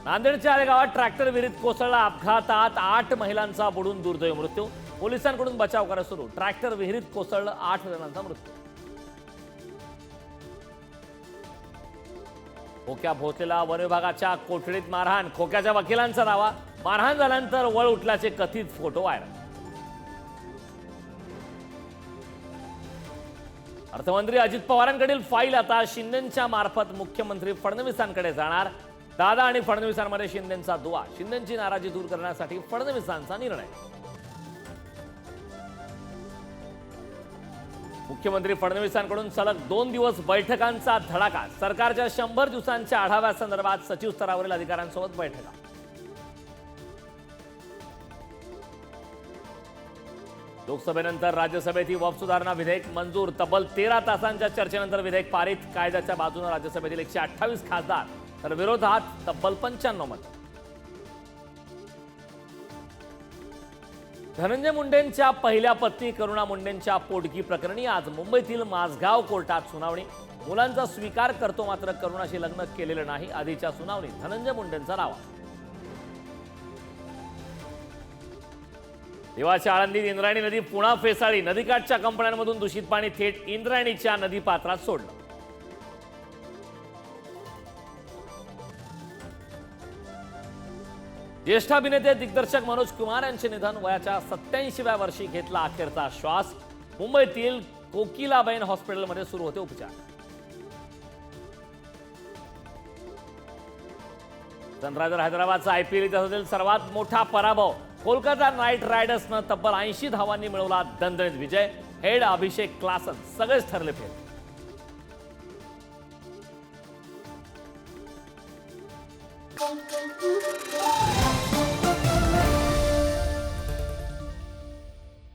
नांदेडच्या आलेगावात ट्रॅक्टर विहिरीत कोसळला. अपघातात 8 महिलांचा बुडून दुर्दैवी मृत्यू. पोलिसांकडून बचाव कार्य सुरू. ट्रॅक्टर विहिरीत कोसळलं, 8 जणांचा मृत्यू. खोक्या भोसलेला वन विभागाच्या कोठडीत मारहाण. खोक्याच्या वकिलांचा दावा, मारहाण झाल्यानंतर वळ उठल्याचे कथित फोटो व्हायरल. अर्थमंत्री अजित पवारांकडील फाईल आता शिंदेंच्या मार्फत मुख्यमंत्री फडणवीसांकडे जाणार. दादा आणि फडणवीसांमध्ये शिंदेंचा दुवा. शिंदेंची नाराजी दूर करण्यासाठी फडणवीसांचा निर्णय. मुख्यमंत्री फडणवीसांकडून सलग 2 दिवस बैठकांचा धडाका. सरकारच्या 100 दिवसांच्या आढाव्यासंदर्भात सचिव स्तरावरील अधिकाऱ्यांसोबत बैठका. लोकसभेनंतर राज्यसभेतील वक्फ सुधारणा विधेयक मंजूर. तब्बल 13 तासांच्या चर्चेनंतर विधेयक पारित. कायद्याच्या बाजूने राज्यसभेतील 128 खासदार तर विरोधात तब्बल 95 मत. धनंजय मुंडेंच्या पहिल्या पत्नी करुणा मुंडेंच्या पोटगी प्रकरणी आज मुंबईतील माझगाव कोर्टात सुनावणी. मुलांचा स्वीकार करतो, मात्र करुणाशी लग्न केलेलं नाही. आधीच्या सुनावणीत धनंजय मुंडेंचा दावा. देवाच्या आळंदीत इंद्रायणी नदी पुन्हा फेसाळी. नदीकाठच्या कंपन्यांमधून दूषित पाणी थेट इंद्रायणीच्या नदीपात्रात सोडलं. ज्येष्ठ अभिनेते दिग्दर्शक मनोज कुमार यांचे निधन. वयाच्या 87व्या वर्षी घेतला अखेरचा श्वास. मुंबईतील कोकिलाबेन हॉस्पिटलमध्ये सुरू होते उपचार. सनरायझर हैदराबादचा IPL इतिहासातील सर्वात मोठा पराभव. कोलकाता नाईट रायडर्सनं तब्बल 80 धावांनी मिळवला दणदणीत विजय. हेड अभिषेक क्लासन सगळेच ठरले फेल.